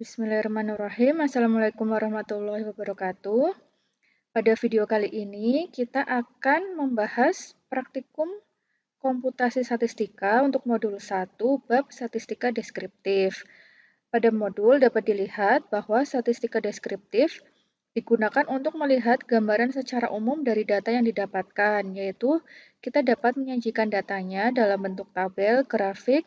Bismillahirrahmanirrahim. Assalamualaikum warahmatullahi wabarakatuh. Pada video kali ini kita akan membahas praktikum komputasi statistika untuk modul 1 bab statistika deskriptif. Pada modul dapat dilihat bahwa statistika deskriptif digunakan untuk melihat gambaran secara umum dari data yang didapatkan, yaitu kita dapat menyajikan datanya dalam bentuk tabel, grafik,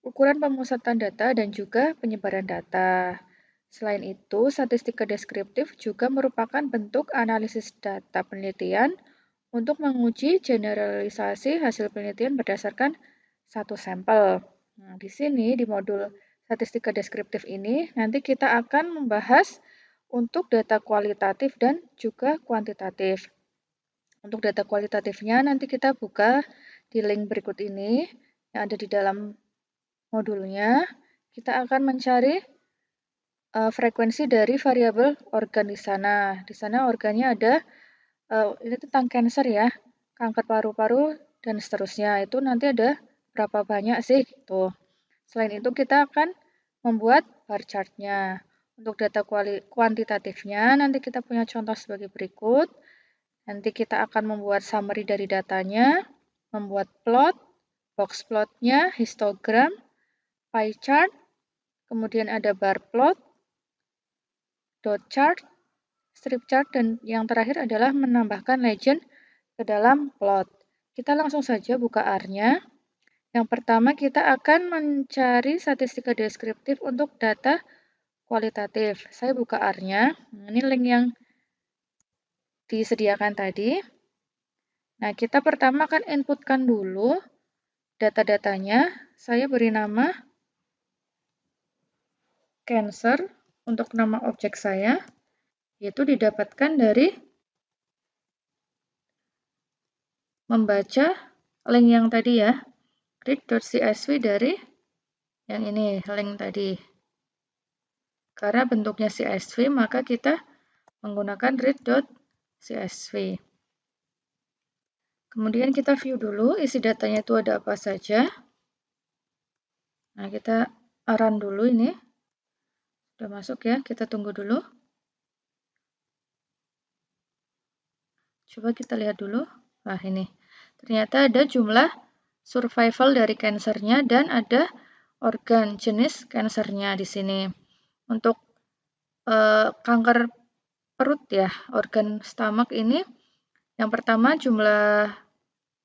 ukuran pemusatan data, dan juga penyebaran data. Selain itu, statistika deskriptif juga merupakan bentuk analisis data penelitian untuk menguji generalisasi hasil penelitian berdasarkan satu sampel. Nah, di sini di modul statistika deskriptif ini nanti kita akan membahas untuk data kualitatif dan juga kuantitatif. Untuk data kualitatifnya nanti kita buka di link berikut ini yang ada di dalam modulnya. Kita akan mencari frekuensi dari variabel organ di sana. Di sana organnya ada, ini tentang kanker ya, kanker paru-paru dan seterusnya. Itu nanti ada berapa banyak sih gitu. Selain itu kita akan membuat bar chart-nya. Untuk data kuantitatifnya nanti kita punya contoh sebagai berikut. Nanti kita akan membuat summary dari datanya, membuat plot, box plot-nya, histogram, pie chart, kemudian ada bar plot, dot chart, strip chart, dan yang terakhir adalah menambahkan legend ke dalam plot. Kita langsung saja buka R-nya. Yang pertama kita akan mencari statistika deskriptif untuk data kualitatif. Saya buka R-nya. Ini link yang disediakan tadi. Nah, kita pertama akan inputkan dulu data-datanya. Saya beri nama cancer untuk nama objek saya, yaitu didapatkan dari membaca link yang tadi ya, read.csv dari yang ini, link tadi. Karena bentuknya CSV, maka kita menggunakan read.csv. Kemudian kita view dulu isi datanya itu ada apa saja. Nah, kita run dulu ini. Sudah masuk ya, kita tunggu dulu. Coba kita lihat dulu. Nah, ini. Ternyata ada jumlah survival dari kansernya dan ada organ jenis kansernya di sini. Untuk kanker perut ya, organ stomach ini, yang pertama jumlah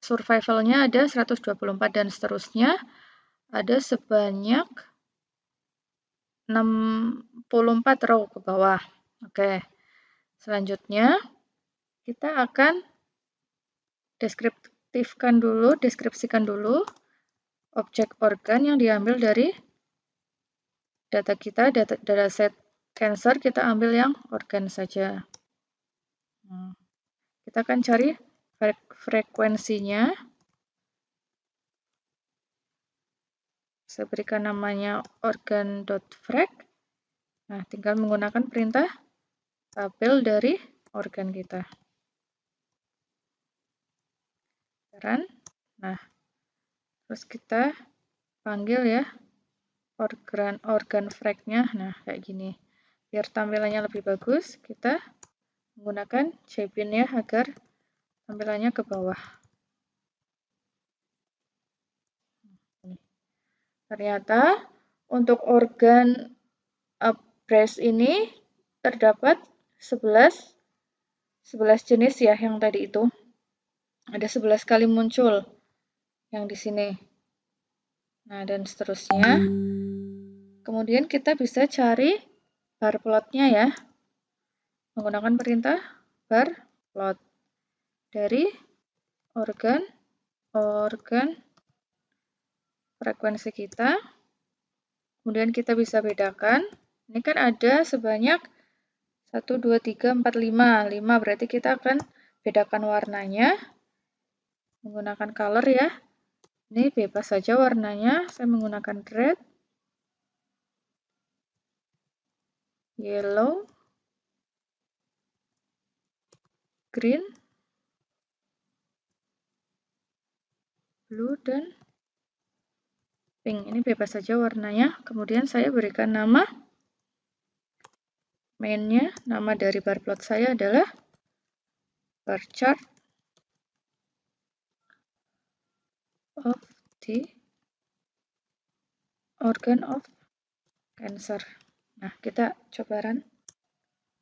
survivalnya ada 124 dan seterusnya, ada sebanyak 64 row ke bawah. Oke, selanjutnya kita akan deskripsikan dulu objek organ yang diambil dari data kita, dataset cancer, kita ambil yang organ saja. Kita akan cari frekuensinya. Saya berikan namanya organ.frec. Nah, tinggal menggunakan perintah tabel dari organ kita. Run. Nah, terus kita panggil ya organ frec-nya. Nah, kayak gini. Biar tampilannya lebih bagus, kita menggunakan JBean ya agar tampilannya ke bawah. Ternyata untuk organ breast ini terdapat 11 jenis ya yang tadi itu. Ada 11 kali muncul yang di sini. Nah, dan seterusnya. Kemudian kita bisa cari bar plotnya ya. Menggunakan perintah bar plot dari organ frekuensi kita. Kemudian kita bisa bedakan. Ini kan ada sebanyak 1, 2, 3, 4, 5. 5 berarti kita akan bedakan warnanya. Menggunakan color ya. Ini bebas saja warnanya. Saya menggunakan red, yellow, green, blue, dan pink. Ini bebas saja warnanya. Kemudian saya berikan nama Main-nya, nama dari bar plot saya adalah bar chart of the organ of cancer. Nah, kita coba run.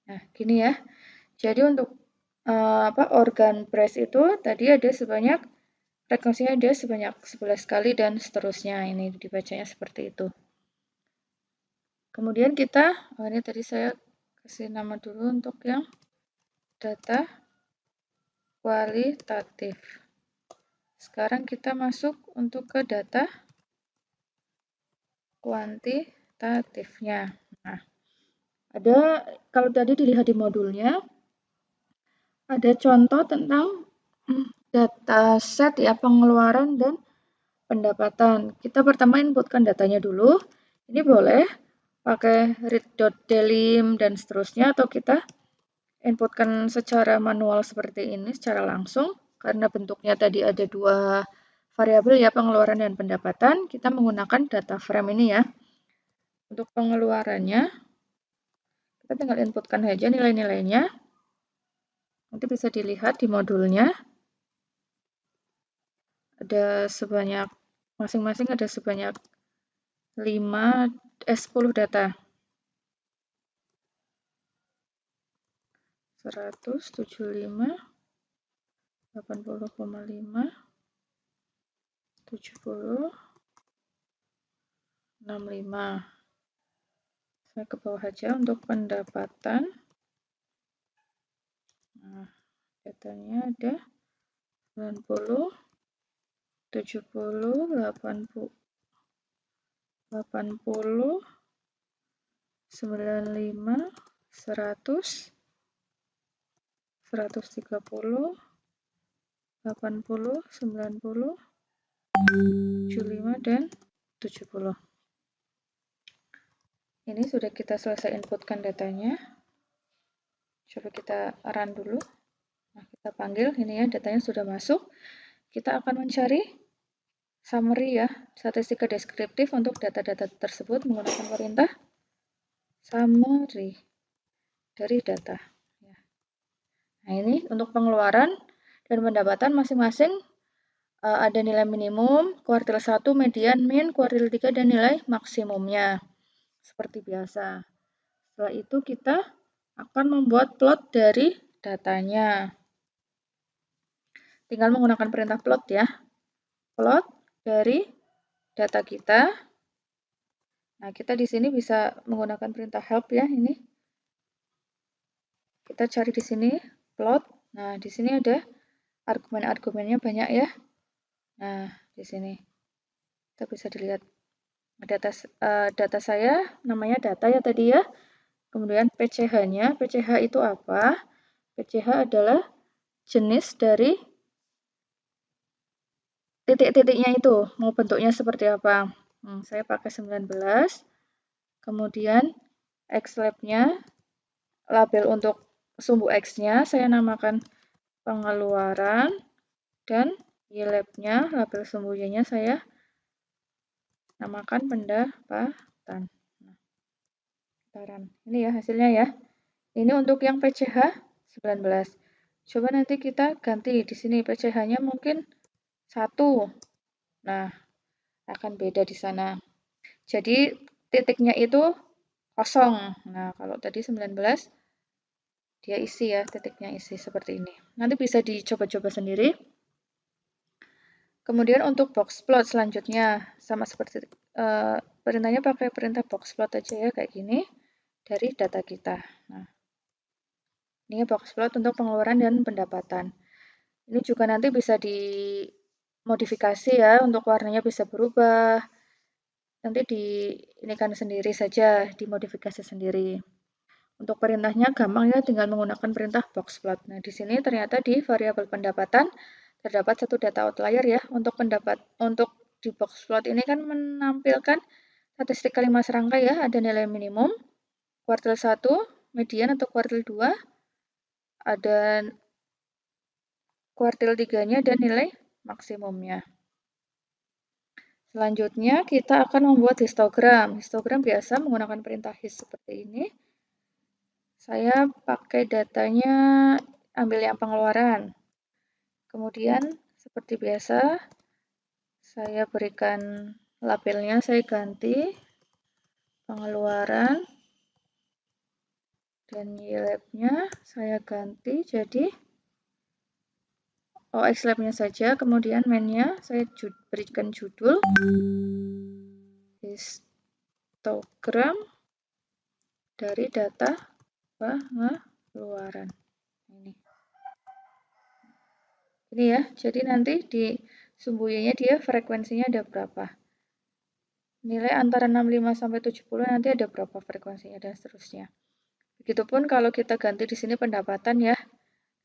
Nah, gini ya. Jadi untuk organ breast itu tadi ada sebanyak frekuensinya ada sebanyak 11 kali dan seterusnya. Ini dibacanya seperti itu. Kemudian kita, ini tadi saya kasih nama dulu untuk yang data kualitatif. Sekarang kita masuk untuk ke data kuantitatifnya. Nah, kalau tadi dilihat di modulnya, ada contoh tentang dataset ya, pengeluaran dan pendapatan. Kita pertama inputkan datanya dulu. Ini boleh pakai read.delim dan seterusnya, atau kita inputkan secara manual seperti ini, secara langsung. Karena bentuknya tadi ada dua variabel ya, pengeluaran dan pendapatan, kita menggunakan data frame ini ya. Untuk pengeluarannya, kita tinggal inputkan saja nilai-nilainya. Nanti bisa dilihat di modulnya. Ada sebanyak, masing-masing ada sebanyak 10 data. 175, 80,5, 70, 65. Saya ke bawah aja untuk pendapatan. Nah, datanya ada 90, 70, 80, 95, 100, 130, 80, 90, 75, dan 70. Ini sudah kita selesai inputkan datanya. Coba kita run dulu. Nah, kita panggil, ini ya datanya sudah masuk. Kita akan mencari summary ya, statistika deskriptif untuk data-data tersebut menggunakan perintah summary dari data. Nah, ini untuk pengeluaran dan pendapatan masing-masing ada nilai minimum, kuartil 1, median, min, kuartil 3, dan nilai maksimumnya. Seperti biasa. Setelah itu kita akan membuat plot dari datanya. Tinggal menggunakan perintah plot ya. Plot dari data kita. Nah, kita di sini bisa menggunakan perintah help ya, ini. Kita cari di sini plot. Nah, di sini ada argumen-argumennya banyak ya. Nah, di sini kita bisa dilihat data saya namanya data ya tadi ya. Kemudian PCH-nya, PCH itu apa? PCH adalah jenis dari titik-titiknya itu, mau bentuknya seperti apa. Saya pakai 19. Kemudian X-lab-nya, label untuk sumbu X-nya saya namakan pengeluaran, dan Y-lab-nya, label sumbu Y-nya saya namakan pendapatan. Ini ya hasilnya ya. Ini untuk yang PCH 19. Coba nanti kita ganti di sini PCH-nya mungkin 1. Nah, akan beda di sana. Jadi titiknya itu kosong. Nah, kalau tadi 19 dia isi ya, titiknya isi seperti ini. Nanti bisa dicoba-coba sendiri. Kemudian untuk box plot selanjutnya sama seperti perintahnya pakai perintah box plot aja ya kayak gini dari data kita. Nah, ini box plot untuk pengeluaran dan pendapatan. Ini juga nanti bisa dimodifikasi ya, untuk warnanya bisa berubah. Nanti diinikan sendiri saja, dimodifikasi sendiri. Untuk perintahnya gampang ya, tinggal menggunakan perintah box plot. Nah, di sini ternyata di variabel pendapatan terdapat satu data outlier ya. Untuk di box plot ini kan menampilkan statistik kelima serangkai ya, ada nilai minimum, kuartil 1, median atau kuartil 2, ada kuartil 3-nya dan nilai maksimumnya. Selanjutnya kita akan membuat histogram. Histogram biasa menggunakan perintah his seperti ini. Saya pakai datanya, ambil yang pengeluaran. Kemudian, seperti biasa, saya berikan labelnya, saya ganti pengeluaran, dan YLab-nya saya ganti jadi OX Lab-nya saja, kemudian main-nya saya berikan judul histogram dari data pengeluaran. Ini ya, jadi nanti di sumbu-nya dia frekuensinya ada berapa. Nilai antara 65 sampai 70 nanti ada berapa frekuensinya dan seterusnya. Begitupun kalau kita ganti di sini pendapatan ya,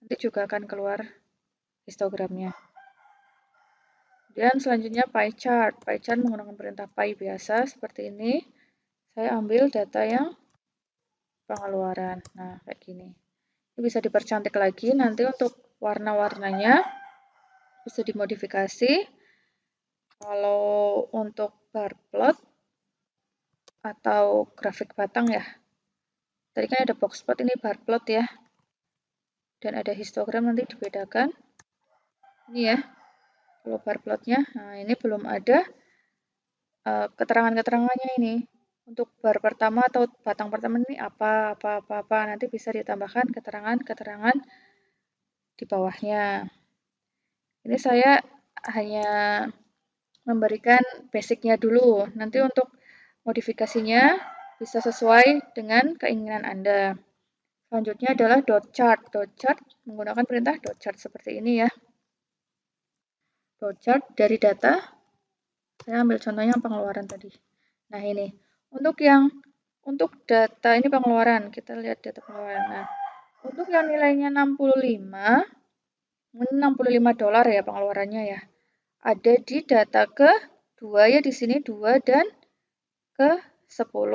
nanti juga akan keluar histogramnya. Dan selanjutnya pie chart. Pie chart menggunakan perintah pie biasa seperti ini. Saya ambil data yang pengeluaran. Nah, kayak gini. Ini bisa dipercantik lagi nanti untuk warna-warnanya bisa dimodifikasi. Kalau untuk bar plot atau grafik batang ya. Tadi kan ada box plot, ini bar plot ya. Dan ada histogram nanti dibedakan. Ini ya. Kalau bar plotnya, nah ini belum ada keterangan-keterangannya ini. Untuk bar pertama atau batang pertama ini apa. Nanti bisa ditambahkan keterangan-keterangan di bawahnya. Ini saya hanya memberikan basicnya dulu. Nanti untuk modifikasinya bisa sesuai dengan keinginan Anda. Selanjutnya adalah dot chart. Dot chart menggunakan perintah dot chart seperti ini ya. Dot chart dari data, saya ambil contohnya pengeluaran tadi. Nah ini, untuk data ini pengeluaran, kita lihat data pengeluaran. Nah, untuk yang nilainya 65, $65 ya pengeluarannya ya. Ada di data ke-2 ya, di sini 2 dan ke-10.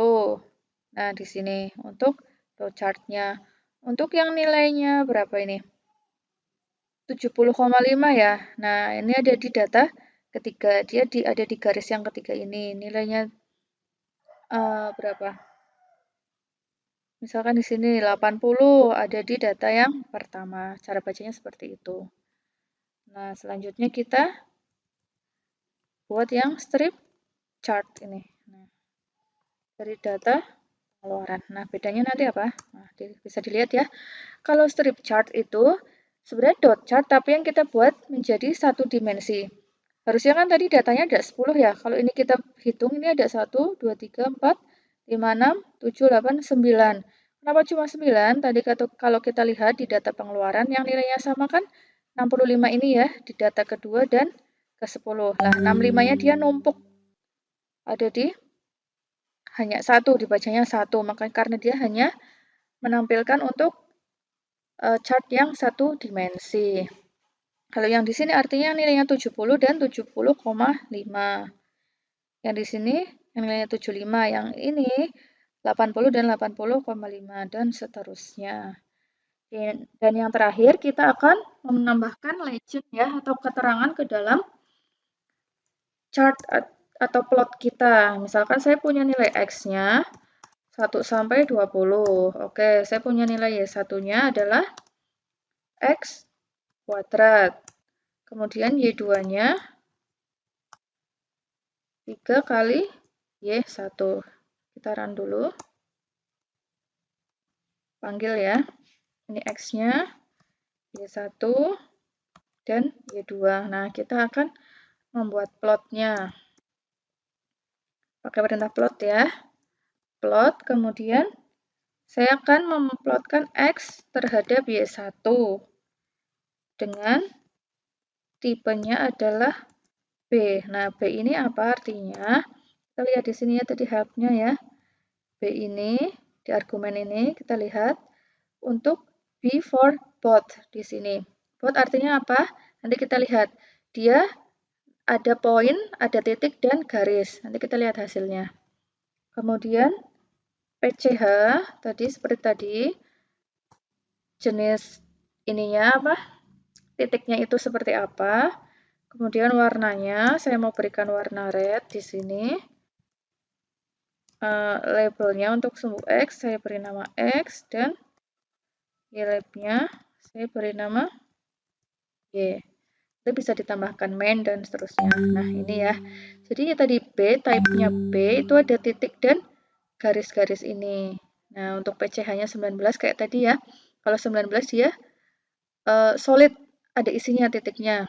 Nah, di sini untuk dot chart-nya. Untuk yang nilainya berapa ini? 70,5 ya. Nah, ini ada di data ketiga. Dia ada di garis yang ketiga ini. Nilainya berapa? Misalkan di sini 80 ada di data yang pertama. Cara bacanya seperti itu. Nah, selanjutnya kita buat yang strip chart ini. Nah, dari data pengeluaran. Nah, bedanya nanti apa? Nah, bisa dilihat ya. Kalau strip chart itu sebenarnya dot chart, tapi yang kita buat menjadi satu dimensi. Harusnya kan tadi datanya ada 10 ya. Kalau ini kita hitung, ini ada 1, 2, 3, 4, 5, 6, 7, 8, 9. Kenapa cuma 9? Tadi kalau kita lihat di data pengeluaran, yang nilainya sama kan 65 ini ya, di data kedua dan ke-10. Nah, 65-nya dia numpuk. Ada di hanya satu, dibacanya satu. Makanya karena dia hanya menampilkan untuk chart yang satu dimensi. Kalau yang di sini artinya nilainya 70 dan 70,5. Yang di sini yang nilainya 75, yang ini 80 dan 80,5 dan seterusnya. Dan yang terakhir kita akan menambahkan legend ya atau keterangan ke dalam chart atau plot kita. Misalkan saya punya nilai X-nya 1 sampai 20. Oke, saya punya nilai Y1-nya adalah X kuadrat. Kemudian Y2-nya 3 kali Y1. Kita run dulu. Panggil ya. Ini X-nya, Y1, dan Y2. Nah, kita akan membuat plotnya. Pakai perintah plot ya. Plot, kemudian saya akan memplotkan X terhadap Y1. Dengan tipenya adalah B. Nah, B ini apa artinya? Kita lihat di sini ya, tadi help-nya ya. B ini, di argumen ini, kita lihat untuk B for both di sini. Both artinya apa? Nanti kita lihat. Dia ada poin, ada titik, dan garis. Nanti kita lihat hasilnya. Kemudian PCH, tadi seperti tadi, jenis ininya apa? Titiknya itu seperti apa? Kemudian warnanya, saya mau berikan warna red di sini. Labelnya untuk sumbu X, saya beri nama X, dan Y-labnya saya beri nama Y. Itu bisa ditambahkan main dan seterusnya. Nah, ini ya. Jadi tadi B, type-nya B itu ada titik dan garis-garis ini. Nah, untuk PCH-nya 19 kayak tadi ya. Kalau 19 dia solid, ada isinya titiknya.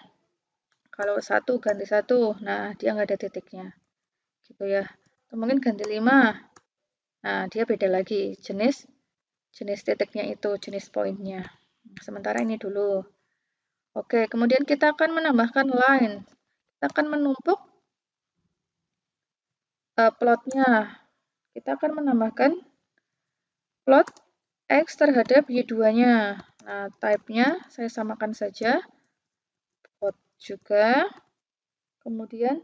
Kalau 1 ganti 1, nah dia nggak ada titiknya. Gitu ya. Atau mungkin ganti 5. Nah, dia beda lagi jenis titiknya itu, jenis poinnya. Sementara ini dulu. Oke, kemudian kita akan menambahkan line. Kita akan menumpuk plotnya. Kita akan menambahkan plot X terhadap Y2-nya. Nah, type-nya saya samakan saja. Plot juga. Kemudian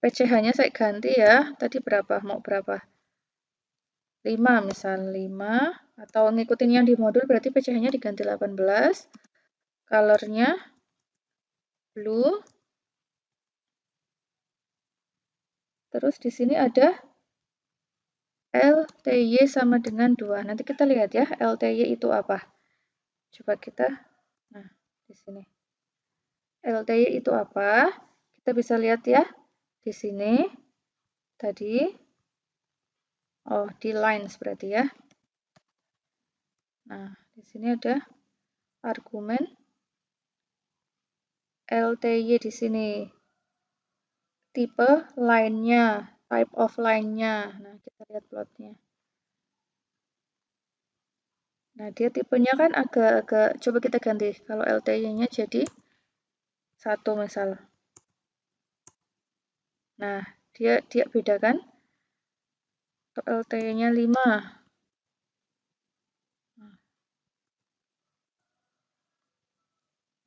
PCH-nya saya ganti ya. Tadi berapa? Mau berapa? 5 misal 5. Atau ngikutin yang di modul berarti PCH-nya diganti 18. Color-nya blue. Terus di sini ada LTY sama dengan 2. Nanti kita lihat ya, LTY itu apa. Coba kita, nah di sini. LTY itu apa? Kita bisa lihat ya, di sini. Tadi, oh di lines berarti ya. Nah, di sini ada argumen LTY di sini. Tipe line-nya, type of line-nya. Nah, kita lihat plotnya. Nah, dia tipenya kan agak-agak, coba kita ganti. Kalau LTY-nya jadi 1 misal. Nah, dia beda kan? LTY-nya 5.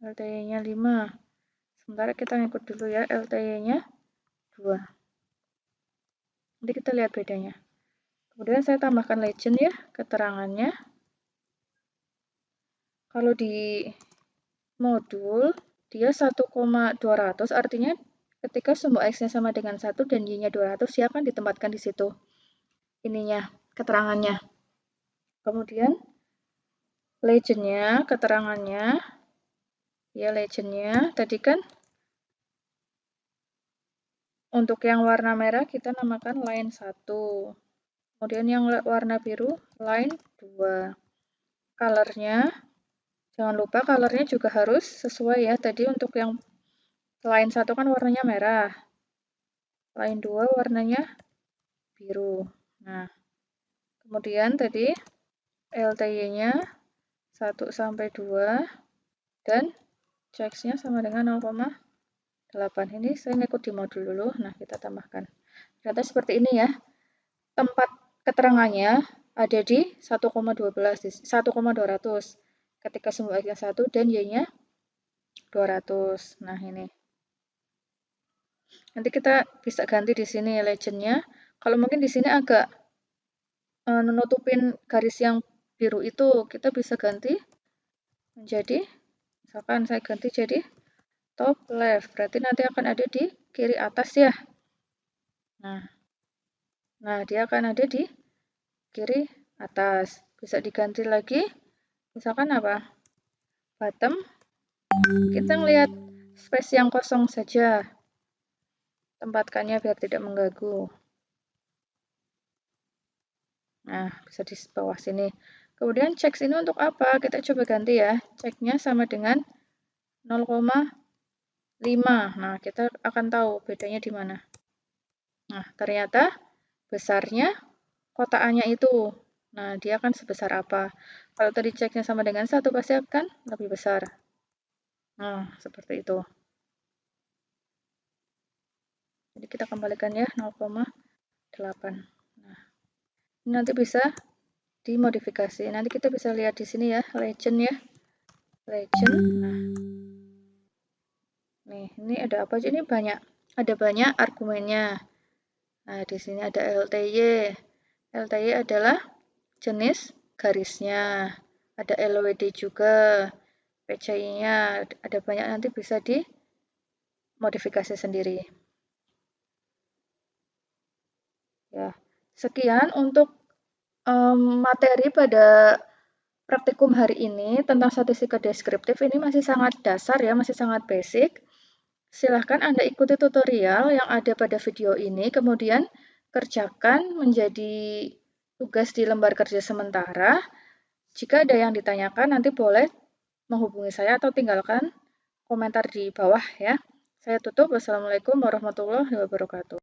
LTY-nya 5. Sementara kita ngikut dulu ya, LTY-nya 2. Nanti kita lihat bedanya. Kemudian saya tambahkan legend ya, keterangannya. Kalau di modul, dia 1,200, artinya ketika sumbu X-nya sama dengan 1 dan Y-nya 200, dia akan ditempatkan di situ. Ininya, keterangannya. Kemudian, legend-nya, keterangannya, ya legend-nya, tadi kan untuk yang warna merah kita namakan line 1. Kemudian yang warna biru line 2. Color-nya, jangan lupa color-nya juga harus sesuai ya. Tadi untuk yang line 1 kan warnanya merah. Line 2 warnanya biru. Nah, kemudian tadi LTY-nya 1 sampai 2 dan X-nya sama dengan 0,8. Ini saya ngikut di modul dulu. Nah, kita tambahkan. Ternyata seperti ini ya. Tempat keterangannya ada di 1,12, 1,200. Ketika sumbu X-nya 1 dan Y-nya 200. Nah, ini. Nanti kita bisa ganti di sini legend-nya. Kalau mungkin di sini agak menutupin garis yang biru itu, kita bisa ganti menjadi, misalkan saya ganti jadi top left. Berarti nanti akan ada di kiri atas ya. Nah, dia akan ada di kiri atas. Bisa diganti lagi. Misalkan apa? Bottom. Kita ngelihat space yang kosong saja. Tempatkannya biar tidak mengganggu. Nah, bisa di bawah sini. Kemudian check ini untuk apa? Kita coba ganti ya. Checknya sama dengan 0,5. Nah, kita akan tahu bedanya di mana. Nah, ternyata besarnya kotaannya itu. Nah, dia akan sebesar apa? Kalau tadi checknya sama dengan 1, pasti akan lebih besar. Nah, seperti itu. Jadi kita kembalikan ya 0,8. Nah, ini nanti bisa dimodifikasi. Nanti kita bisa lihat di sini ya, legend ya. Legend. Nah, nih, ini ada apa aja? Ini banyak. Ada banyak argumennya. Nah, di sini ada LTY. LTY adalah jenis garisnya. Ada LWD juga. PCI-nya ada banyak, nanti bisa dimodifikasi sendiri. Ya, sekian untuk materi pada praktikum hari ini tentang statistika deskriptif ini masih sangat dasar ya, masih sangat basic. Silahkan Anda ikuti tutorial yang ada pada video ini, kemudian kerjakan menjadi tugas di lembar kerja sementara. Jika ada yang ditanyakan, nanti boleh menghubungi saya atau tinggalkan komentar di bawah ya. Saya tutup. Wassalamualaikum warahmatullahi wabarakatuh.